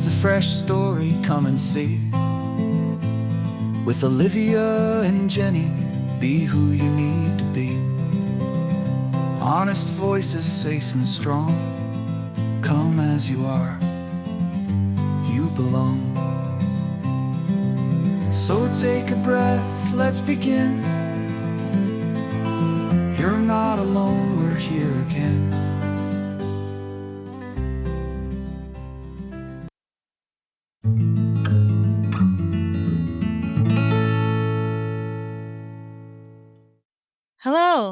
There's a fresh story, come and see. With Olivia and Jenny, be who you need to be. Honest voices, safe and strong. Come as you are, you belong. So take a breath, let's begin. You're not alone, we're here again.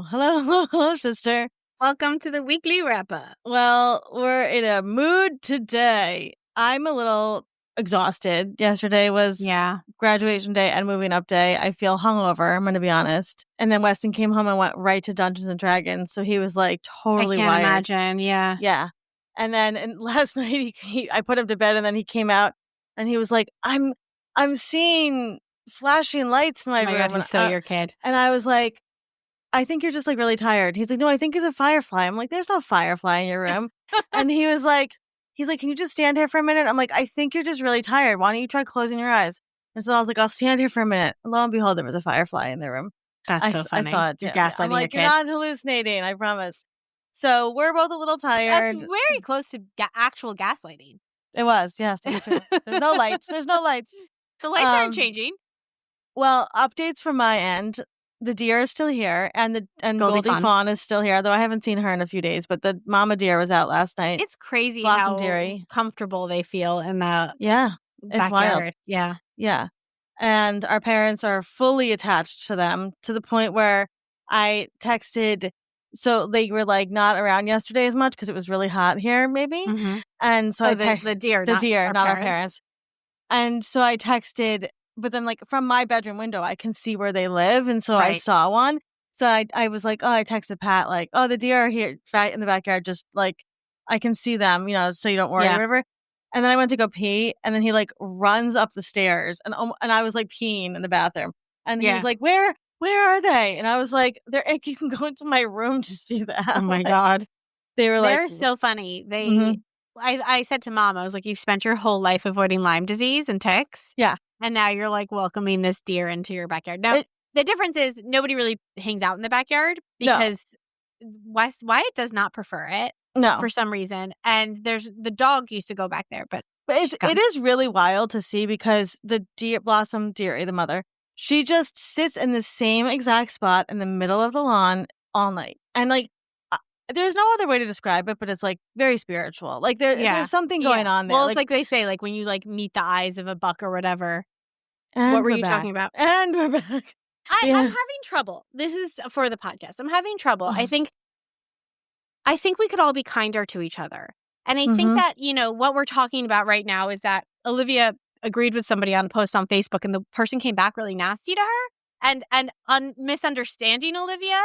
Hello, sister. Welcome to the weekly wrap-up. Well, we're in a mood today. I'm a little exhausted. Yesterday was graduation day and moving up day. I feel hungover, I'm going to be honest. And then Weston came home and went right to Dungeons and Dragons, so he was like totally wired. I can't imagine, yeah. Yeah. And then last night I put him to bed and then he came out and he was like, I'm seeing flashing lights in my room. Oh my God, he's so your kid. And I was like, I think you're just like really tired. He's like, no, I think it's a firefly. I'm like, there's no firefly in your room. And he's like, can you just stand here for a minute? I'm like, I think you're just really tired. Why don't you try closing your eyes? And so I was like, I'll stand here for a minute. And lo and behold, there was a firefly in their room. That's so funny. I saw it too. You're gaslighting I'm like, your you're kid. not hallucinating, I promise. So we're both a little tired. That's very close to actual gaslighting. It was, yes. There's no lights. There's no lights. The lights aren't changing. Well, updates from my end. The deer is still here, and Goldie Fawn is still here, though I haven't seen her in a few days, but the mama deer was out last night. It's crazy Blossom how Deary. comfortable they feel in the it's wild. Yeah. Yeah. And our parents are fully attached to them to the point where I texted, so they were like not around yesterday as much because it was really hot here, maybe. Mm-hmm. And so the deer, not our parents. And so I texted, but then like from my bedroom window, I can see where they live. And so I saw one. So I was like, I texted Pat, like, the deer are here right in the backyard. Just like, I can see them, so you don't worry or whatever. And then I went to go pee. And then he like runs up the stairs and I was like peeing in the bathroom. And he was like, where are they? And I was like, you can go into my room to see them. Oh my God. They're so funny. I said to Mom, I was like, you've spent your whole life avoiding Lyme disease and ticks. Yeah. And now you're like welcoming this deer into your backyard. Now, the difference is nobody really hangs out in the backyard because Wyatt does not prefer it for some reason. And the dog used to go back there, but it is really wild to see because the Blossom Deary, the mother, she just sits in the same exact spot in the middle of the lawn all night. And like, there's no other way to describe it, but it's like very spiritual. Like there's something going on there. Well, it's like they say, like when you like meet the eyes of a buck or whatever. And what were you talking about? And we're back. I'm having trouble. This is for the podcast. I'm having trouble. I think we could all be kinder to each other. And I think that, what we're talking about right now is that Olivia agreed with somebody on a post on Facebook and the person came back really nasty to her and misunderstanding Olivia.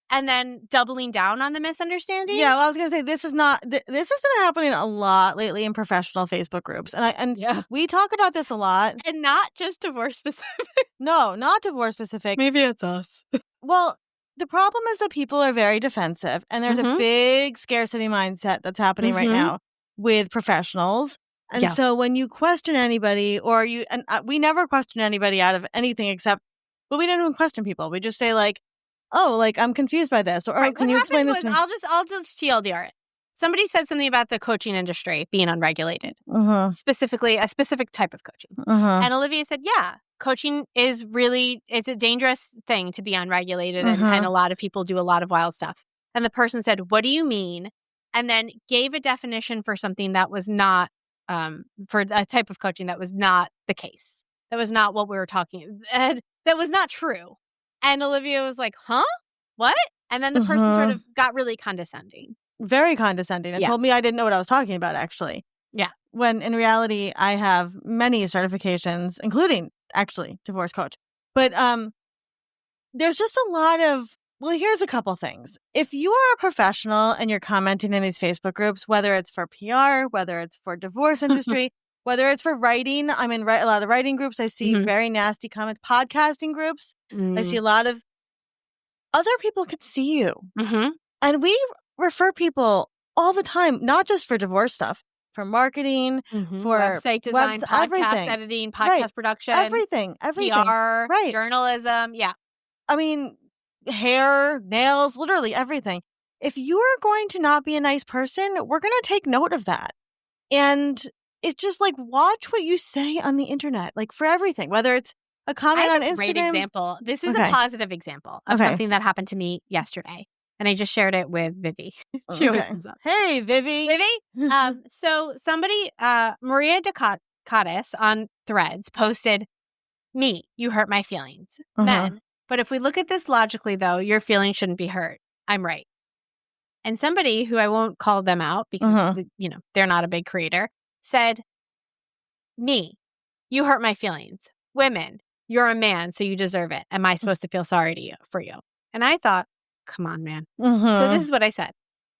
And then doubling down on the misunderstanding? Yeah, well, I was going to say, this has been happening a lot lately in professional Facebook groups. And we talk about this a lot. And not just divorce specific. No, not divorce specific. Maybe it's us. Well, the problem is that people are very defensive. And there's a big scarcity mindset that's happening right now with professionals. And so when you question anybody we never question anybody out of anything but we don't even question people. We just say like, I'm confused by this. Or can you explain this? I'll just TLDR it. Somebody said something about the coaching industry being unregulated, specifically a specific type of coaching. And Olivia said, coaching is it's a dangerous thing to be unregulated and a lot of people do a lot of wild stuff. And the person said, what do you mean? And then gave a definition for something that was not, for a type of coaching that was not the case. That was not what we were talking. That was not true. And Olivia was like, huh? What? And then the person sort of got really condescending. Very condescending. And told me I didn't know what I was talking about, actually. Yeah. When in reality, I have many certifications, including, actually, divorce coach. But there's just a lot of, here's a couple things. If you are a professional and you're commenting in these Facebook groups, whether it's for PR, whether it's for divorce industry, whether it's for writing, I'm in a lot of writing groups. I see very nasty comments. Podcasting groups, I see a lot of other people could see you. And we refer people all the time, not just for divorce stuff, for marketing, for website design, podcast everything. editing, podcast production, everything, PR, journalism. Yeah. I mean, hair, nails, literally everything. If you are going to not be a nice person, we're going to take note of that. And it's just like, watch what you say on the internet, like for everything, whether it's a comment on Instagram. Great example. This is a positive example of something that happened to me yesterday. And I just shared it with Vivi. She always comes up. Hey, Vivi. So somebody, Maria Ducatis on Threads posted, "Me, you hurt my feelings." Then, but if we look at this logically, though, your feelings shouldn't be hurt. I'm right. And somebody who I won't call them out because, they're not a big creator, said, "Me, you hurt my feelings. Women, you're a man, so you deserve it. Am I supposed to feel sorry for you?" And I thought, come on, man. So this is what I said.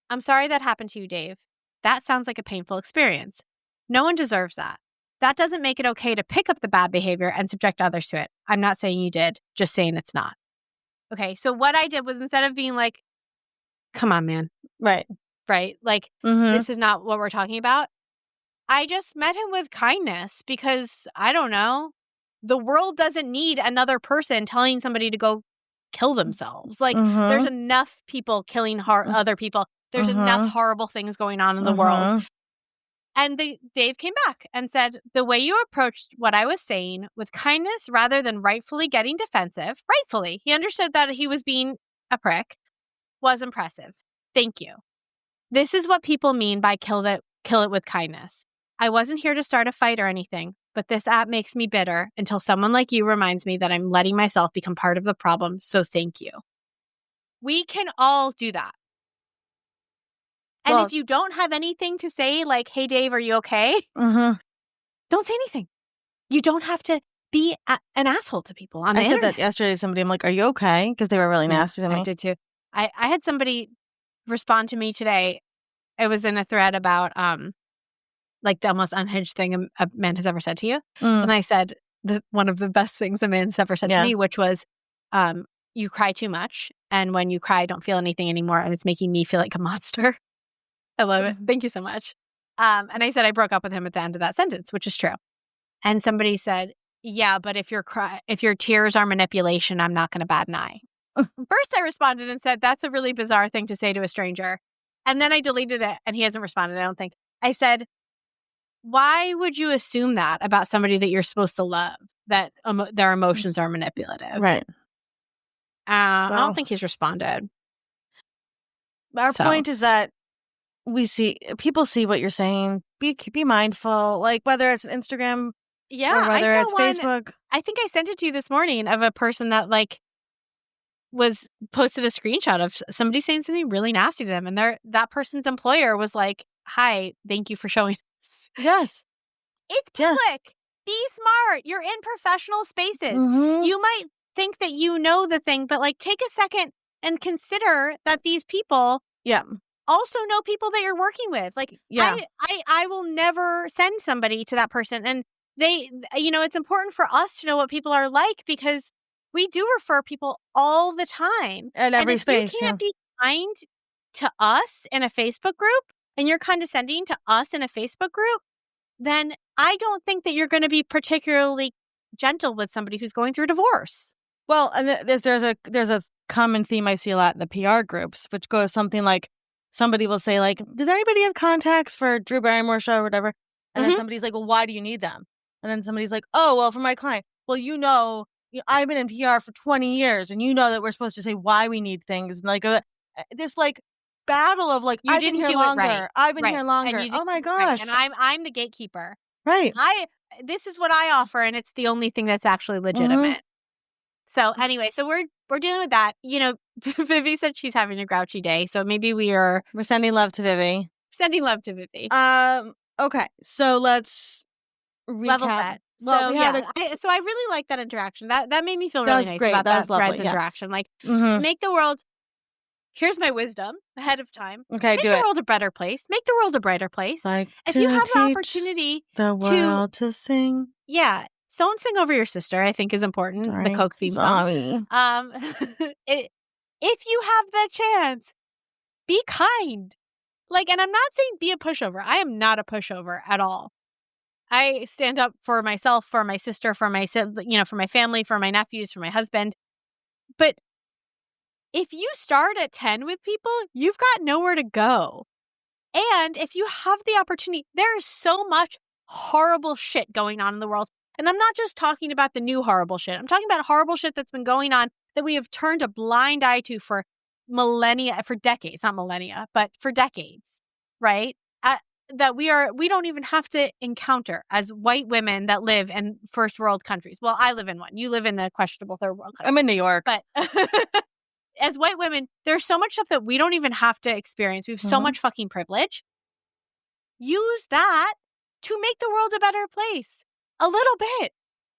"I'm sorry that happened to you, Dave. That sounds like a painful experience. No one deserves that. That doesn't make it okay to pick up the bad behavior and subject others to it. I'm not saying you did, just saying it's not." Okay, so what I did was, instead of being like, come on, man. Right. Like, this is not what we're talking about. I just met him with kindness because, I don't know, the world doesn't need another person telling somebody to go kill themselves. Like, there's enough people killing other people. There's enough horrible things going on in the world. And Dave came back and said, "The way you approached what I was saying with kindness rather than rightfully getting defensive," rightfully, he understood that he was being a prick, "was impressive. Thank you. This is what people mean by kill it with kindness. I wasn't here to start a fight or anything, but this app makes me bitter until someone like you reminds me that I'm letting myself become part of the problem, so thank you." We can all do that. And if you don't have anything to say, like, "Hey, Dave, are you okay?" Don't say anything. You don't have to be an asshole to people on the internet. I said that yesterday to somebody. I'm like, "Are you okay?" Because they were really nasty to me. I did too. I had somebody respond to me today. It was in a thread about like the most unhinged thing a man has ever said to you. And I said one of the best things a man's ever said to me, which was, "You cry too much. And when you cry, I don't feel anything anymore. And it's making me feel like a monster." I love it. Thank you so much. And I said I broke up with him at the end of that sentence, which is true. And somebody said, "Yeah, but if your tears are manipulation, I'm not going to bat an eye." First, I responded and said, "That's a really bizarre thing to say to a stranger." And then I deleted it, and he hasn't responded, I don't think. I said, "Why would you assume that about somebody that you're supposed to love, that their emotions are manipulative?" Right. I don't think he's responded. Our point is that people see what you're saying. Be mindful, like whether it's Instagram, or whether it's Facebook. I think I sent it to you this morning of a person that like posted a screenshot of somebody saying something really nasty to them, and that person's employer was like, "Hi, thank you for showing us." Yes, it's public. Be smart. You're in professional spaces. You might think that you know the thing, but like take a second and consider that these people also know people that you're working with. Like, I will never send somebody to that person. And they, it's important for us to know what people are like because we do refer people all the time. At every space. You can't be kind to us in a Facebook group and you're condescending to us in a Facebook group, then I don't think that you're going to be particularly gentle with somebody who's going through divorce. Well, and there's a common theme I see a lot in the PR groups, which goes something like, somebody will say, like, "Does anybody have contacts for Drew Barrymore show or whatever?" And then somebody's like, "Well, why do you need them?" And then somebody's like, "Oh, well, for my client." Well, I've been in PR for 20 years, and you know that we're supposed to say why we need things. And like this like battle of like, I've been here longer. I've been here longer. Oh my gosh. Right. And I'm the gatekeeper. Right. This is what I offer, and it's the only thing that's actually legitimate. So anyway, so we're dealing with that. Vivi said she's having a grouchy day, so maybe we're sending love to Vivi. Sending love to Vivi. Okay, so let's recap. Level set. Well, so I really like that interaction. That made me feel really nice about that Threads interaction. Like, to make the world. Here's my wisdom ahead of time. Okay, make the world a better place. Make the world a brighter place. Like, if you have the opportunity the world to sing. Yeah. Don't sing over your sister, I think is important. Sorry. The Coke theme song. If you have the chance, be kind. Like, and I'm not saying be a pushover. I am not a pushover at all. I stand up for myself, for my sister, for my for my family, for my nephews, for my husband. But if you start at 10 with people, you've got nowhere to go. And if you have the opportunity, there is so much horrible shit going on in the world. And I'm not just talking about the new horrible shit. I'm talking about horrible shit that's been going on that we have turned a blind eye to for millennia, for decades, not millennia, but for decades, right? That we don't even have to encounter as white women that live in first world countries. Well, I live in one. You live in a questionable third world country. I'm in New York. But as white women, there's so much stuff that we don't even have to experience. We have so much fucking privilege. Use that to make the world a better place. A little bit.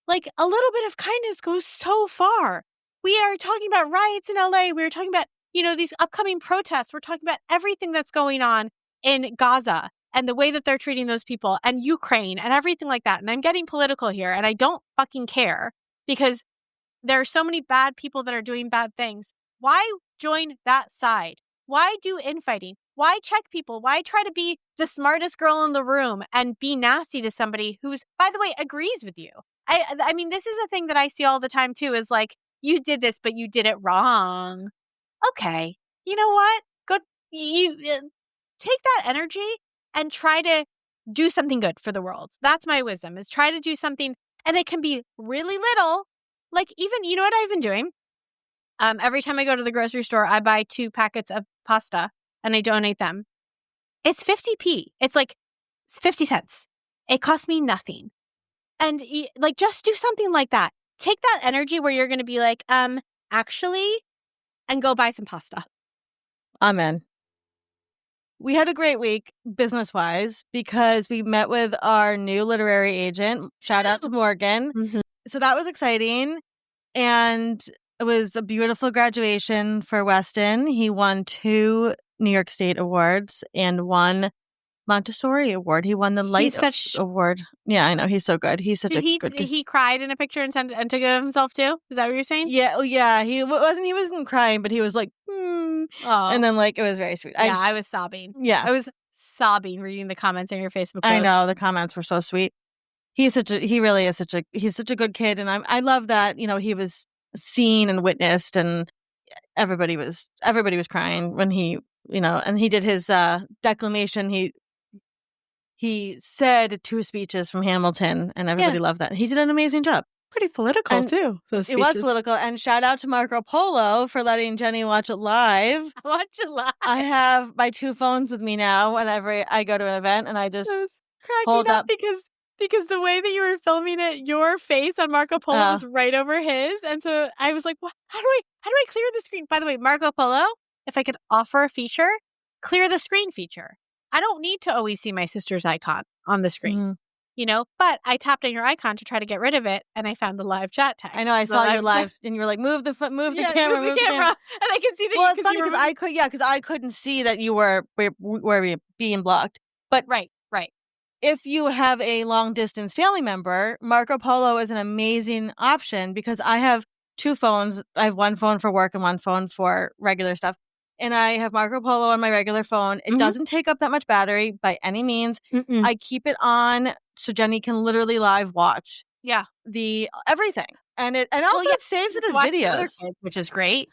Like, a little bit of kindness goes so far. We are talking about riots in LA. We are talking about, these upcoming protests. We're talking about everything that's going on in Gaza and the way that they're treating those people and Ukraine and everything like that. And I'm getting political here and I don't fucking care because there are so many bad people that are doing bad things. Why join that side? Why do infighting? Why check people? Why try to be the smartest girl in the room and be nasty to somebody who's, by the way, agrees with you? I mean, this is a thing that I see all the time too, is like, you did this, but you did it wrong. Okay. You know what? Go, take that energy and try to do something good for the world. That's my wisdom, is try to do something, and it can be really little. Like, even, you know what I've been doing? Every time I go to the grocery store, I buy 2 packets of pasta and I donate them. It's 50p. It's like 50 cents. It costs me nothing. And like, just do something like that. Take that energy where you're going to be like, actually, and go buy some pasta. Amen. We had a great week business-wise because we met with our new literary agent. Shout out to Morgan. Mm-hmm. So that was exciting. And it was a beautiful graduation for Weston. He won 2 New York State awards and 1 Montessori award. He won the Light award. Yeah, I know. He's so good. He's such a good kid. He cried in a picture and took it of himself too? Is that what you're saying? Yeah. Yeah. He wasn't crying, but he was like, Oh. And then like, it was very sweet. Yeah, I was sobbing. Yeah. I was sobbing reading the comments on your Facebook post. I know. The comments were so sweet. He's such a good kid. And I love that, he was seen and witnessed, and everybody was crying when he, and he did his declamation. He said 2 speeches from Hamilton, and everybody loved that. He did an amazing job. Pretty political too. Those speeches. It was political. And shout out to Marco Polo for letting Jenny watch it live. Watch it live. I have my 2 phones with me now whenever I go to an event, and I just hold up because the way that you were filming it, your face on Marco Polo was right over his, and so I was like, how do I clear the screen? By the way, Marco Polo, if I could offer a feature, clear the screen feature. I don't need to always see my sister's icon on the screen, but I tapped on your icon to try to get rid of it, and I found the live chat tag. I know, I saw you live, and you were like, move the camera, move the camera, and I can see that. Well, it's funny because I couldn't see that you were being blocked, but right. If you have a long distance family member, Marco Polo is an amazing option because I have 2 phones. I have 1 phone for work and 1 phone for regular stuff. And I have Marco Polo on my regular phone. It doesn't take up that much battery by any means. I keep it on so Jenny can literally live watch. Yeah. The everything. And it saves it as videos. Kids, which is great.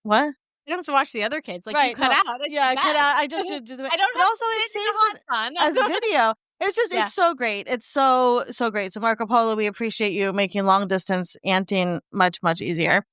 What? You don't have to watch the other kids. Like, you cut out. Yeah, I cut out. I just do the. I don't. But also, it saves it as a video. It's just, it's so great. It's so great. So Marco Polo, we appreciate you making long distance anting much, much easier.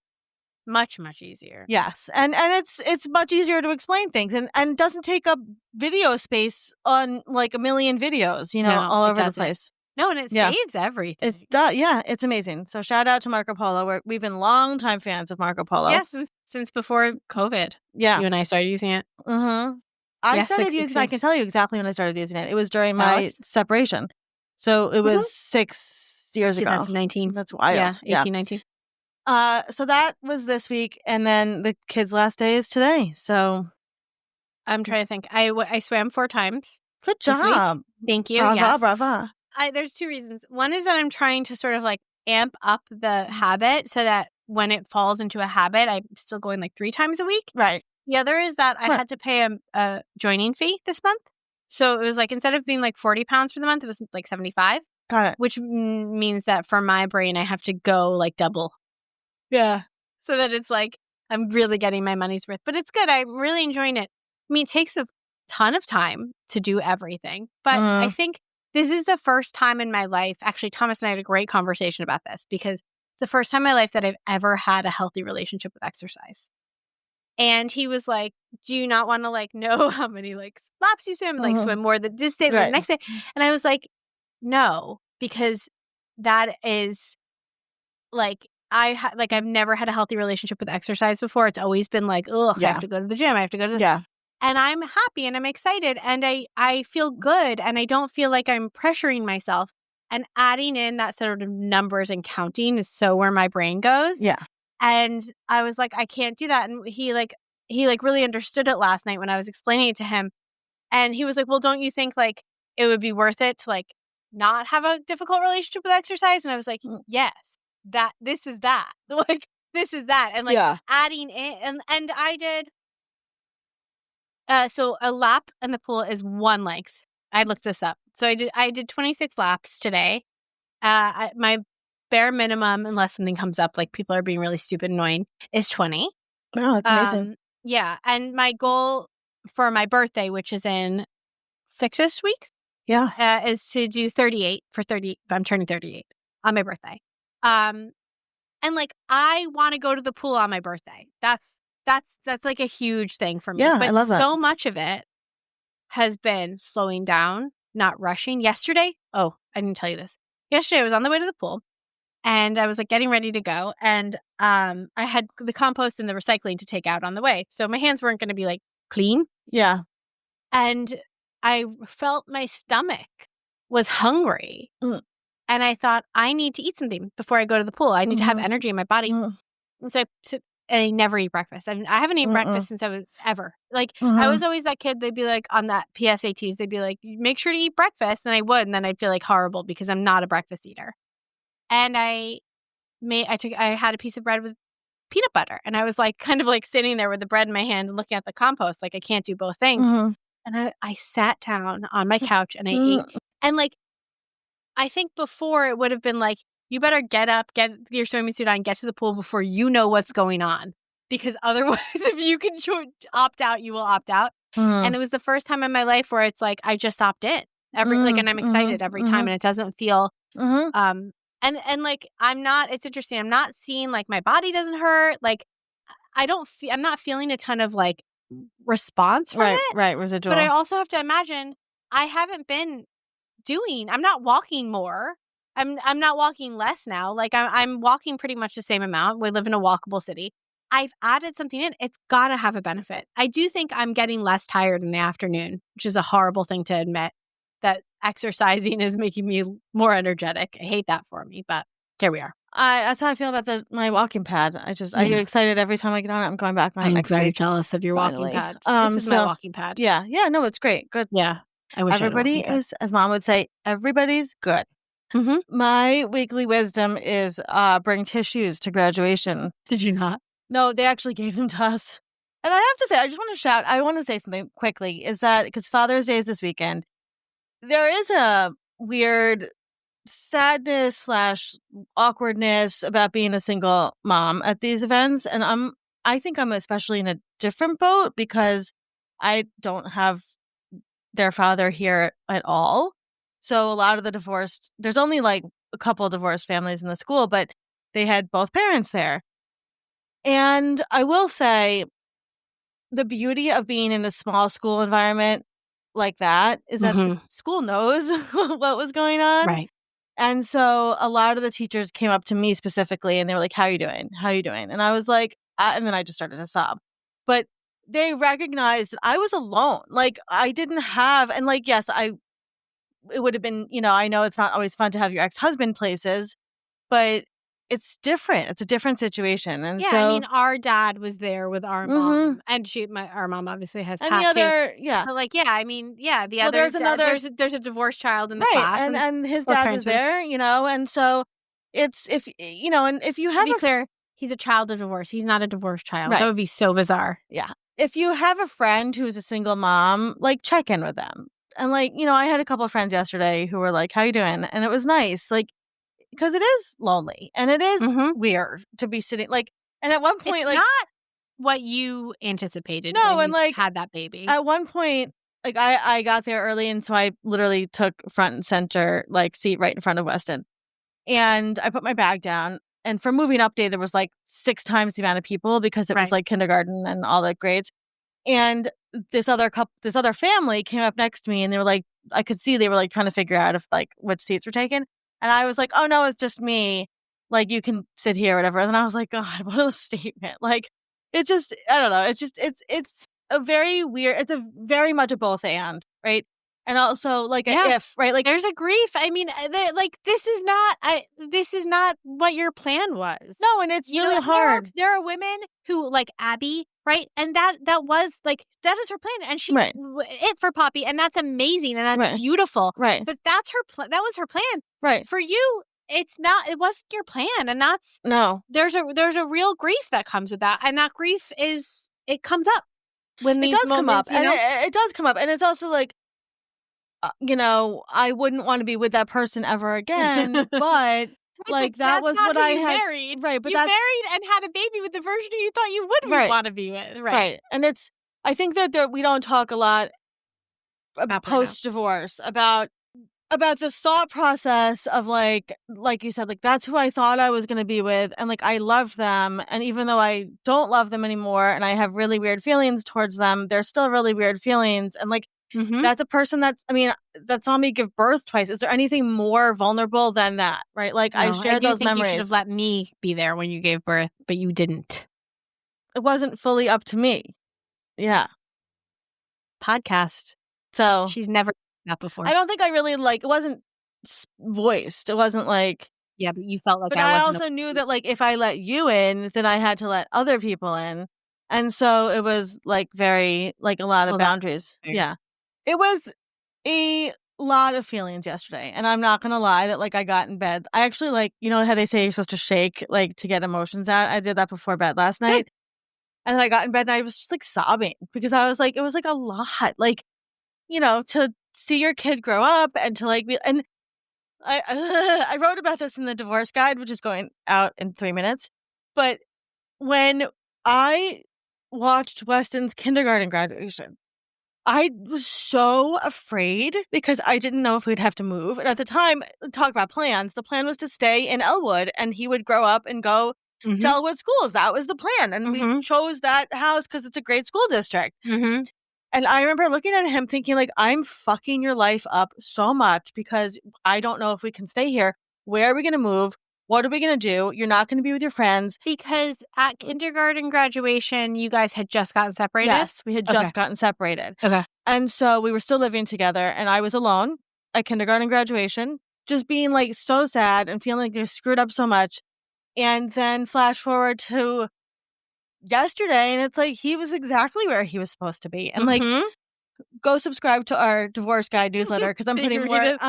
Much, much easier. Yes. And it's much easier to explain things and doesn't take up video space on like a million videos, all over the place. No, and it saves everything. It's amazing. So shout out to Marco Polo. We've been longtime fans of Marco Polo. Yeah, since before COVID. Yeah. You and I started using it. Mm-hmm. I started using it. I can tell you exactly when I started using it. It was during my separation. So it was 6 years ago. 2019. That's wild. Yeah, 18, 19. So that was this week. And then the kids' last day is today. So I'm trying to think. I swam 4 times. Good job. Thank you. Brava. There's 2 reasons. One is that I'm trying to sort of like amp up the habit so that when it falls into a habit, I'm still going like 3 times a week. Right. The other is that I had to pay a joining fee this month. So it was like, instead of being like 40 pounds for the month, it was like 75. Got it. Which means that for my brain, I have to go like double. Yeah. So that it's like, I'm really getting my money's worth. But it's good. I'm really enjoying it. I mean, it takes a ton of time to do everything. But I think this is the first time in my life, actually, Thomas and I had a great conversation about this, because it's the first time in my life that I've ever had a healthy relationship with exercise. And he was like, do you not want to like know how many like laps you swim, like swim more this day, the next day? And I was like, no, because that is like, I've never had a healthy relationship with exercise before. It's always been like, ugh, I have to go to the gym. I have to go to the And I'm happy and I'm excited and I feel good and I don't feel like I'm pressuring myself. And adding in that sort of numbers and counting is so where my brain goes. Yeah. And I was like, I can't do that. And he really understood it last night when I was explaining it to him. And he was like, well, don't you think like it would be worth it to like not have a difficult relationship with exercise? And I was like, yes, this is that. Like, this is that. And like adding in, and I did. So a lap in the pool is one length. I looked this up. So I did 26 laps today. My bare minimum, unless something comes up, like people are being really stupid annoying, is 20. Oh, that's amazing. Yeah. And my goal for my birthday, which is in 6-ish weeks, is to do 38 for 30. I'm turning 38 on my birthday. And like, I want to go to the pool on my birthday. That's like a huge thing for me. Yeah, but I love that. So much of it has been slowing down, not rushing. Yesterday, I didn't tell you this. Yesterday, I was on the way to the pool and I was like getting ready to go. And I had the compost and the recycling to take out on the way. So my hands weren't going to be like clean. Yeah. And I felt my stomach was hungry. And I thought, I need to eat something before I go to the pool. I need to have energy in my body. And so I never eat breakfast. I haven't eaten breakfast since I was ever. Like, I was always that kid. They'd be like, on that PSATs, they'd be like, make sure to eat breakfast. And I would. And then I'd feel like horrible because I'm not a breakfast eater. And I had a piece of bread with peanut butter. And I was like, kind of like sitting there with the bread in my hand and looking at the compost. Like, I can't do both things. And I sat down on my couch and I ate. And like, I think before it would have been like, you better get up, get your swimming suit on, get to the pool before you know what's going on. Because otherwise, if you can opt out, you will opt out. And it was the first time in my life where it's like, I just opt in. And I'm excited every time. And it doesn't feel, and like, it's interesting. I'm not seeing like my body doesn't hurt. Like, I'm not feeling a ton of like response from it. Right, residual. But I also have to imagine I haven't been I'm not walking more. I'm not walking less now. Like I'm walking pretty much the same amount. We live in a walkable city. I've added something in. It's got to have a benefit. I do think I'm getting less tired in the afternoon, which is a horrible thing to admit, that exercising is making me more energetic. I hate that for me, but here we are. That's how I feel about my walking pad. I get excited every time I get on it. I'm going back on it next week. I'm very jealous of your walking pad. This is my walking pad. Yeah. No, it's great. Good. Yeah. I wish everybody is, as Mom would say, everybody's good. My weekly wisdom is bring tissues to graduation. Did you not? No, they actually gave them to us. And I have to say, I want to say something quickly, is that because Father's Day is this weekend, there is a weird sadness / awkwardness about being a single mom at these events. And I think I'm especially in a different boat because I don't have their father here at all. So a lot of there's only like a couple of divorced families in the school, but they had both parents there. And I will say the beauty of being in a small school environment like that is that the school knows what was going on. Right. And so a lot of the teachers came up to me specifically and they were like, how are you doing? How are you doing? And I was like, and then I just started to sob. But they recognized that I was alone. Like I didn't have, and like, yes, it would have been, I know it's not always fun to have your ex-husband places, but it's different. It's a different situation. And I mean, our dad was there with our mom, and our mom obviously has and Pat the other, too. Yeah. But like, the other, there's a divorced child in the class, and his dad was there, and so it's if you have to be clear, he's a child of divorce. He's not a divorced child. Right. That would be so bizarre. Yeah. if you have a friend who's a single mom, like check in with them. And like, I had a couple of friends yesterday who were like, how you doing? And it was nice. Like, because it is lonely and it is weird to be sitting like, and at one point, it's like, not what you anticipated no, when and you like had that baby. At one point, like I got there early, and so I literally took front and center, like seat right in front of Weston, and I put my bag down. And for moving up day, there was like 6 times the amount of people because it was like kindergarten and all the grades. And this other family came up next to me, and they were like, I could see they were like trying to figure out if like which seats were taken. And I was like, oh no, it's just me. Like you can sit here, or whatever. And then I was like, God, what a statement. Like it just, I don't know. It's just, it's a very weird, it's a very much a both and, right? And also like a if, right? Like there's a grief. I mean, like this is not what your plan was. No, and it's really hard. There are women who like Abby, right? And that was like, that is her plan. And she's it for Poppy. And that's amazing. And that's beautiful. Right. But that's that was her plan. Right. For you, it wasn't your plan. And that's, there's a real grief that comes with that. And that grief it comes up when these moments, come up. And it does come up. And it's also like, I wouldn't want to be with that person ever again, but like that was what I had married. Right, but you married and had a baby with the version who you thought you would want to be with. Right. And I think that we don't talk a lot about post-divorce about the thought process of like you said, like that's who I thought I was going to be with, and like I loved them, and even though I don't love them anymore and I have really weird feelings towards them, they're still really weird feelings. And like that's a person that saw me give birth twice. Is there anything more vulnerable than that? Right? Like I shared those memories. You should have let me be there when you gave birth, but you didn't. It wasn't fully up to me. Yeah. Podcast. So she's never done that before. I don't think I really it wasn't voiced. It wasn't like. Yeah, but you felt like But I also knew that like if I let you in, then I had to let other people in. And so it was like very like a lot of boundaries. Yeah. It was a lot of feelings yesterday. And I'm not going to lie that like I got in bed. I actually like, how they say you're supposed to shake like to get emotions out. I did that before bed last night. And then I got in bed and I was just like sobbing because I was like, it was like a lot. Like, to see your kid grow up and to like be, and I wrote about this in the divorce guide, which is going out in 3 minutes. But when I watched Weston's kindergarten graduation, I was so afraid because I didn't know if we'd have to move. And at the time, talk about plans, the plan was to stay in Elwood and he would grow up and go to Elwood schools. That was the plan. And we chose that house because it's a great school district. And I remember looking at him thinking like, I'm fucking your life up so much because I don't know if we can stay here. Where are we going to move? What are we going to do? You're not going to be with your friends. Because at kindergarten graduation, you guys had just gotten separated? Yes, we had just gotten separated. Okay. And so we were still living together and I was alone at kindergarten graduation, just being like so sad and feeling like they screwed up so much. And then flash forward to yesterday and it's like he was exactly where he was supposed to be. And like go subscribe to our divorce guide newsletter because I'm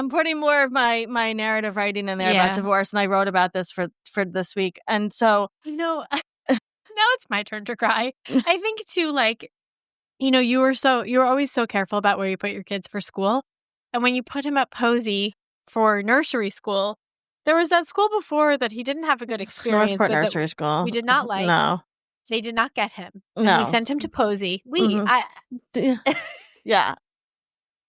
putting more of my narrative writing in there about divorce, and I wrote about this for this week. And so now it's my turn to cry. I think too, like, you were always so careful about where you put your kids for school, and when you put him at Posey for nursery school, there was that school before that he didn't have a good experience Northport with. Nursery School. We did not like. No, they did not get him. No, and we sent him to Posey. Yeah.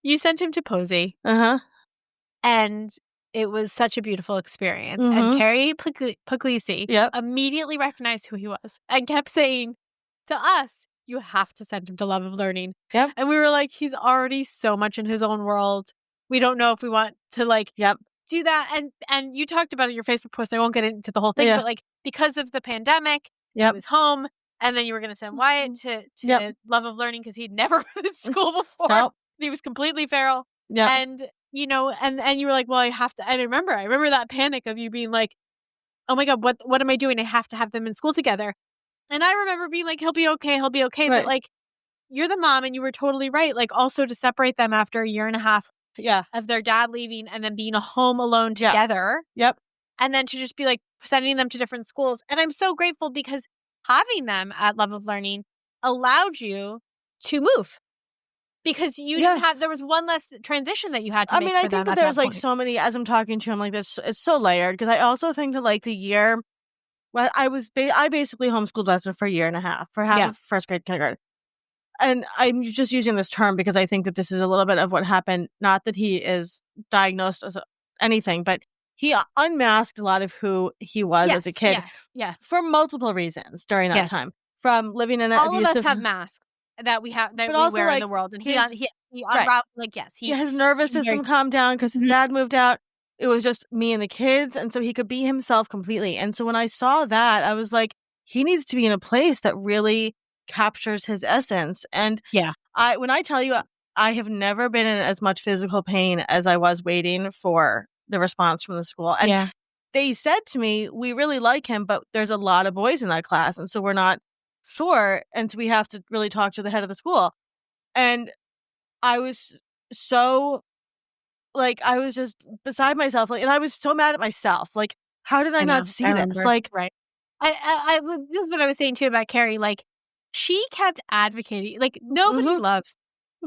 You sent him to Posey. And it was such a beautiful experience. And Carrie Puglisi immediately recognized who he was and kept saying to us, you have to send him to Love of Learning. Yep. And we were like, he's already so much in his own world. We don't know if we want to like do that. And you talked about it in your Facebook post. I won't get into the whole thing, but like because of the pandemic, he was home. And then you were going to send Wyatt to Love of Learning because he'd never been in school before. He was completely feral. Yeah. And, and you were like, well, I have to. I remember that panic of you being like, oh my God, what am I doing? I have to have them in school together. And I remember being like, he'll be okay. Right. But like, you're the mom and you were totally right. Like also to separate them after a year and a half of their dad leaving and then being home alone together. Yep. And then to just be like sending them to different schools. And I'm so grateful because having them at Love of Learning allowed you to move because you didn't have, there was one less transition that you had to make for them. I think that there's like so many, as I'm talking to him, like this, it's so layered because I also think that like the year, well, I basically homeschooled Weston for a year and a half, for half of first grade kindergarten. And I'm just using this term because I think that this is a little bit of what happened. Not that he is diagnosed as anything, but he unmasked a lot of who he was as a kid. Yes. For multiple reasons during that time. From living in an all abusive... of us have masks that we have, that but we also, wear like, in the world. And he right. unraveled, like, yes. His nervous system calmed down because his dad moved out. It was just me and the kids. And so he could be himself completely. And so when I saw that, I was like, he needs to be in a place that really captures his essence. And when I tell you, I have never been in as much physical pain as I was waiting for the response from the school. And they said to me, we really like him, but there's a lot of boys in that class. And so we're not sure. And so we have to really talk to the head of the school. And I was so, like, I was just beside myself. Like, and I was so mad at myself. Like, how did I not see this? Like, right. I this is what I was saying too about Carrie. Like, she kept advocating. Like, nobody loves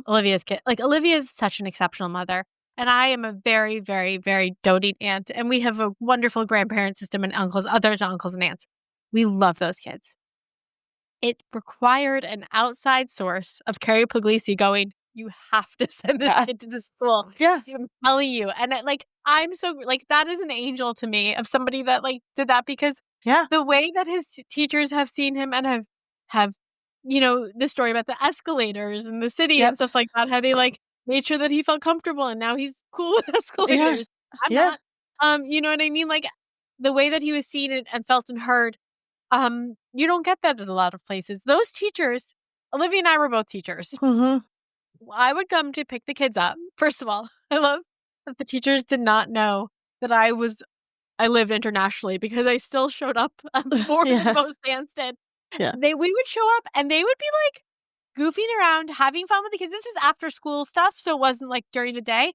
Olivia's kid. Like, Olivia is such an exceptional mother, and I am a very, very, very doting aunt. And we have a wonderful grandparent system and uncles, others uncles and aunts. We love those kids. It required an outside source of Carrie Puglisi going, you have to send this kid to the school. Yeah. I'm telling you. And I'm so, like, that is an angel to me of somebody that, like, did that because the way that his teachers have seen him and have, you know, the story about the escalators in the city and stuff like that, how they, like, made sure that he felt comfortable and now he's cool with escalators. I'm not. You know what I mean? Like, the way that he was seen and felt and heard, you don't get that in a lot of places. Those teachers, Olivia and I were both teachers. I would come to pick the kids up. First of all, I love that the teachers did not know that I lived internationally because I still showed up more than most aunts did. We would show up and they would be like goofing around, having fun with the kids. This was after school stuff, so it wasn't like during the day.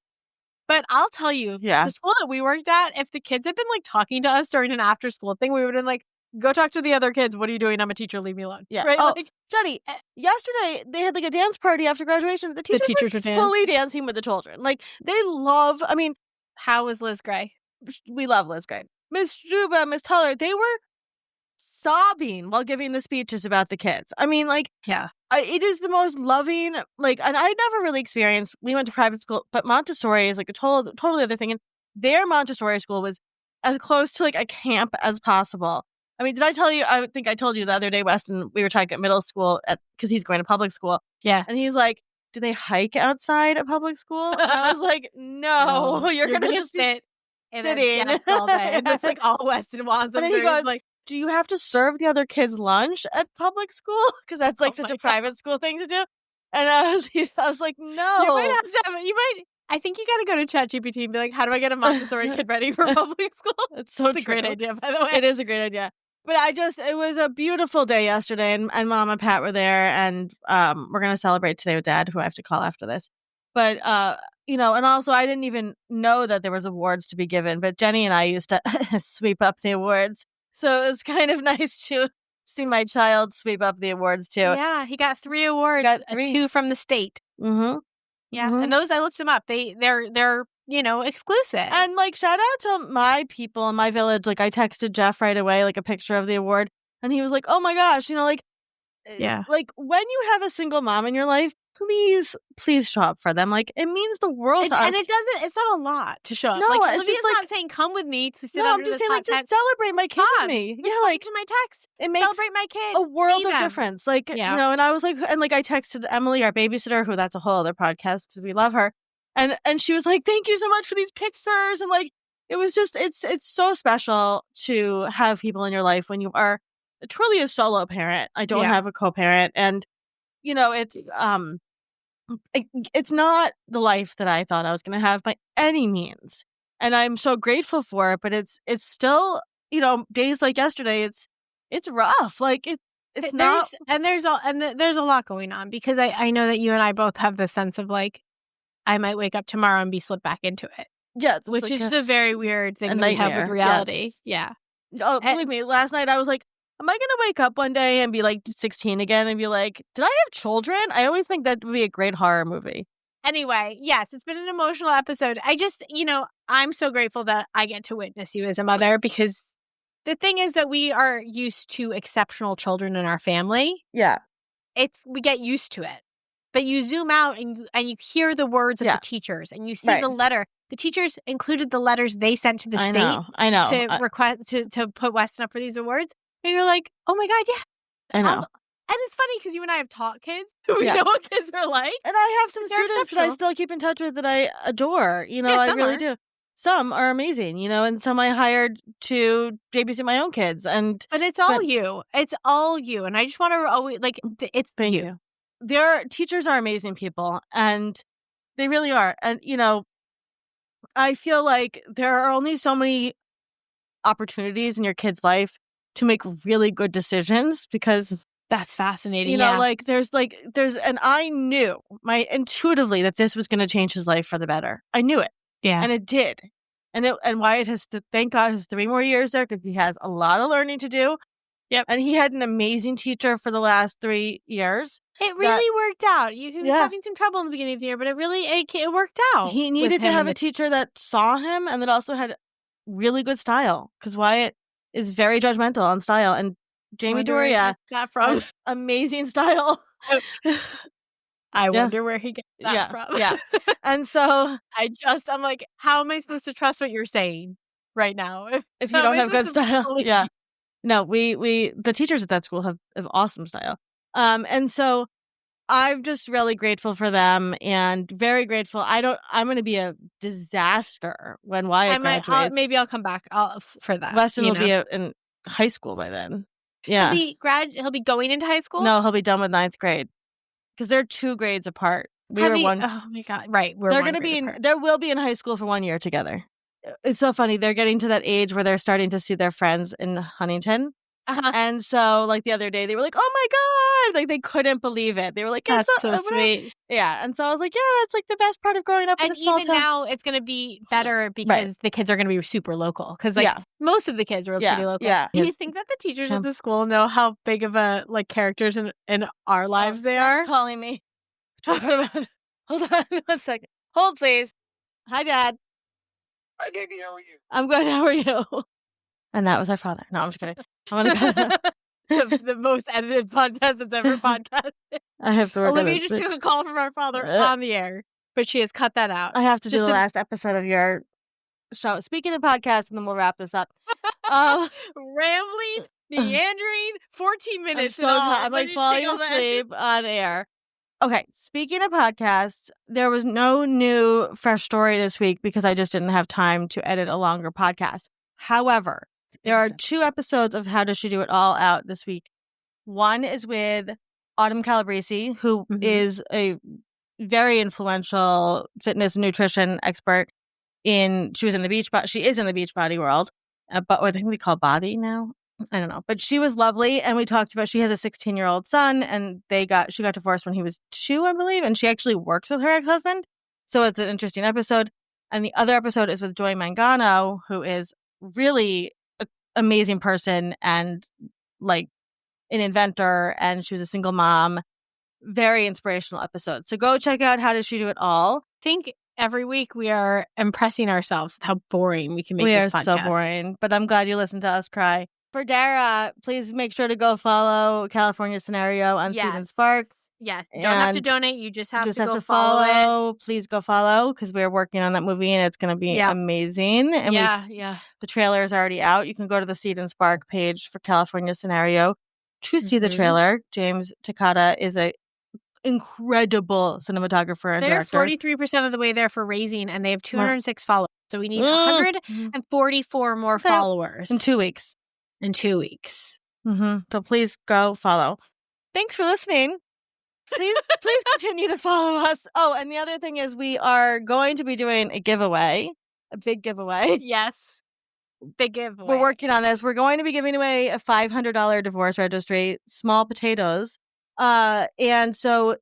But I'll tell you, the school that we worked at, if the kids had been like talking to us during an after school thing, we would have been like, go talk to the other kids. What are you doing? I'm a teacher. Leave me alone. Yeah. Right? Oh, like, Jenny, yesterday they had like a dance party after graduation. The teachers were fully dancing with the children. Like, they love, I mean, how was Liz Gray? We love Liz Gray. Miss Struba, Miss Teller, they were sobbing while giving the speeches about the kids. I mean, like, it is the most loving, like, and I never really experienced, we went to private school, but Montessori is like a totally other thing. And their Montessori school was as close to like a camp as possible. I mean, did I tell you? I think I told you the other day, Weston, we were talking at middle school because he's going to public school. Yeah. And he's like, do they hike outside at public school? And I was like, no. You're going to just sit sitting in a desk all day. And that's like all Weston wants. And then he goes, like, do you have to serve the other kids lunch at public school? Because that's like such a private school thing to do. And I was like, no. You might have to I think you got to go to ChatGPT and be like, how do I get a Montessori kid ready for public school? It's a great idea, by the way. It is a great idea. But it was a beautiful day yesterday, and Mom and Pat were there, and we're going to celebrate today with Dad, who I have to call after this. But, you know, and also I didn't even know that there was awards to be given, but Jenny and I used to sweep up the awards. So it was kind of nice to see my child sweep up the awards, too. Yeah, he got 3 awards, 2 from the state. Mm-hmm. Yeah, and those, I looked them up. They're you know, exclusive. And, like, shout out to my people in my village. Like, I texted Jeff right away, like, a picture of the award. And he was like, oh, my gosh, you know, like, like, when you have a single mom in your life, please show up for them. Like, it means the world to us. And it's not a lot to show up. No, like, it's Olivia's just like, not saying, come with me to sit no, under I'm just this saying, like, tent. to celebrate my kid with me. Yeah, like, to my text. It makes celebrate my kid. A world of difference. Like, you know, and I was like, and like, I texted Emily, our babysitter, who that's a whole other podcast because we love her. And she was like, thank you so much for these pictures. And like, it was just, it's so special to have people in your life when you are truly a solo parent. I don't have a co-parent. And, you know, it's not the life that I thought I was going to have by any means. And I'm so grateful for it, but it's still, you know, days like yesterday, it's rough. Like it's not. There's a lot going on because I know that you and I both have the sense of like, I might wake up tomorrow and be slipped back into it. Yes. Which like is a very weird thing that we have with reality. Yeah. Oh, believe me, last night I was like, am I going to wake up one day and be like 16 again and be like, did I have children? I always think that would be a great horror movie. Anyway, yes, it's been an emotional episode. I just, I'm so grateful that I get to witness you as a mother, because the thing is that we are used to exceptional children in our family. Yeah. We get used to it. But you zoom out and you hear the words of the teachers, and you see the letter. The teachers included the letters they sent to the state. I know. To request to put Weston up for these awards. And you're like, oh my God, yeah. I know. And it's funny because you and I have taught kids. We know what kids are like. And I have some students that I still keep in touch with that I adore. I really do. Some are amazing, and some I hired to babysit my own kids. But it's all you. It's all you. And I just want to always, it's thank you. Their teachers are amazing people, and they really are. And, I feel like there are only so many opportunities in your kid's life to make really good decisions, because that's fascinating. There's and I knew intuitively that this was going to change his life for the better. I knew it. Yeah. And it did. And Wyatt thank God, has 3 more years there, because he has a lot of learning to do. Yep. And he had an amazing teacher for the last 3 years. It really worked out. He was having some trouble in the beginning of the year, but it worked out. He needed to have a teacher that saw him and that also had really good style, because Wyatt is very judgmental on style. And Jamie Doria has amazing style. I wonder where he gets that from. Yeah. And so I'm like, how am I supposed to trust what you're saying right now if you don't have good style? Yeah. No, the teachers at that school have awesome style. And so I'm just really grateful for them, and very grateful. I'm going to be a disaster when Wyatt graduates. Maybe I'll come back for that. Weston will be in high school by then. Yeah. He'll be going into high school? No, he'll be done with 9th grade, because they're 2 grades apart. Oh my God. Right. They're going to be there will be in high school for 1 year together. It's so funny. They're getting to that age where they're starting to see their friends in Huntington. Uh-huh. And so, the other day, they were like, oh my God! They couldn't believe it. They were like, that's so sweet. Yeah. And so I was like, yeah, that's the best part of growing up in a small town. And even now, it's going to be better because the kids are going to be super local. Because, most of the kids are pretty local. Yeah. Do you think that the teachers at the school know how big of a, characters in our lives they are? Calling me. Hold on 1 second. Hold, please. Hi, Dad. Hi, baby. How are you? I'm good. How are you? And that was our father. No, I'm just kidding. I'm gonna the most edited podcast that's ever podcasted. I have to work Olivia just took a call from our father on the air, but she has cut that out. I have to do the last episode of your show. Speaking of podcasts, and then we'll wrap this up. Rambling, meandering, 14 minutes. I'm falling asleep on air. Okay, speaking of podcasts, there was no new fresh story this week because I just didn't have time to edit a longer podcast. However, there are 2 episodes of How Does She Do It All out this week. One is with Autumn Calabrese, who is a very influential fitness and nutrition expert. She is in the Beachbody world, but I think we call Body now. I don't know, but she was lovely, and we talked about she has a 16-year-old son, and she got divorced when he was 2, I believe, and she actually works with her ex-husband. So it's an interesting episode. And the other episode is with Joy Mangano, who is really an amazing person and an inventor, and she was a single mom. Very inspirational episode. So go check out How Does She Do It All. I think every week we are impressing ourselves with how boring we can make this podcast. We are so boring, but I'm glad you listened to us cry. For Dara, please make sure to go follow California Scenario on Seed and Sparks. Yes. Don't have to donate. You just have to go follow it. Please go follow, because we're working on that movie and it's going to be amazing. And the trailer is already out. You can go to the Seed and Spark page for California Scenario to see the trailer. James Takata is a incredible cinematographer and director. They're 43% of the way there for Raising, and they have 206 followers. So we need 144 more followers. In 2 weeks. In 2 weeks. So please go follow. Thanks for listening. Please continue to follow us. Oh, and the other thing is we are going to be doing a big giveaway. Yes. Big giveaway. We're working on this. We're going to be giving away a $500 divorce registry, small potatoes. And so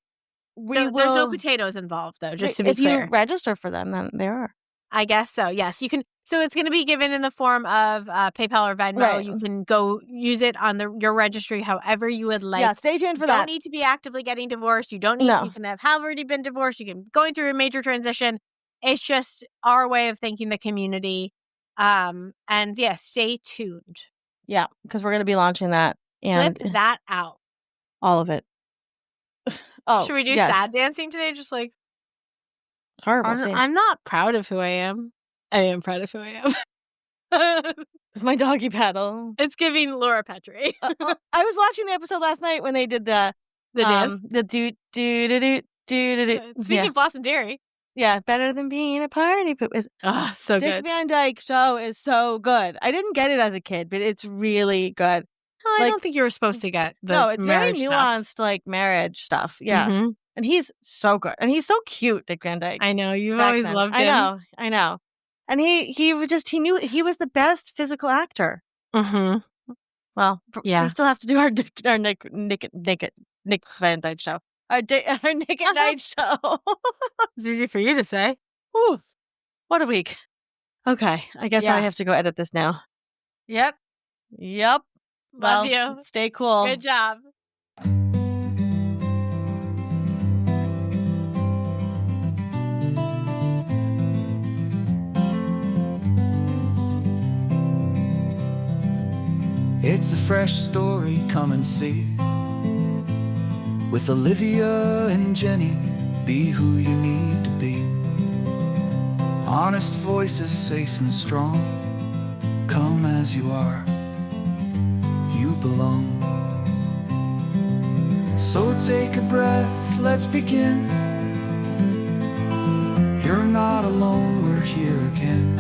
there's no potatoes involved, though, just to be clear. If you register for them, then there are. I guess so. Yes, you can. So it's going to be given in the form of PayPal or Venmo. Right. You can go use it on your registry however you would like. Yeah, stay tuned for you that. don't need to be actively getting divorced. You don't need. No. You can have already been divorced. You can going through a major transition. It's just our way of thanking the community. And yeah, stay tuned. Yeah, because we're going to be launching that. And Flip that out. all of it. Oh, should we do yes. sad dancing today? Just like horrible face. I'm not proud of who I am. I am proud of who I am. With my doggy paddle. It's giving Laura Petrie. I was watching the episode last night when they did the dance. The do. Speaking of Blossom Dairy. Yeah, better than being a party poop. So Dick good. Van Dyke Show is so good. I didn't get it as a kid, but it's really good. I don't think you were supposed to get the No, it's very nuanced, stuff. like marriage stuff. Yeah. Mm-hmm. And he's so good. And he's so cute, Dick Van Dyke. I know. You've always loved him. I know. And he knew he was the best physical actor. Mm-hmm. Well, yeah. We still have to do our Nick Van Dyke show. Our Nick at Night show. It's easy for you to say. Ooh, what a week. Okay, I guess I have to go edit this now. Yep. Love you. Stay cool. Good job. It's a fresh story, come and see. With Olivia and Jenny, be who you need to be. Honest voices, safe and strong. Come as you are, you belong. So take a breath, let's begin. You're not alone, we're here again.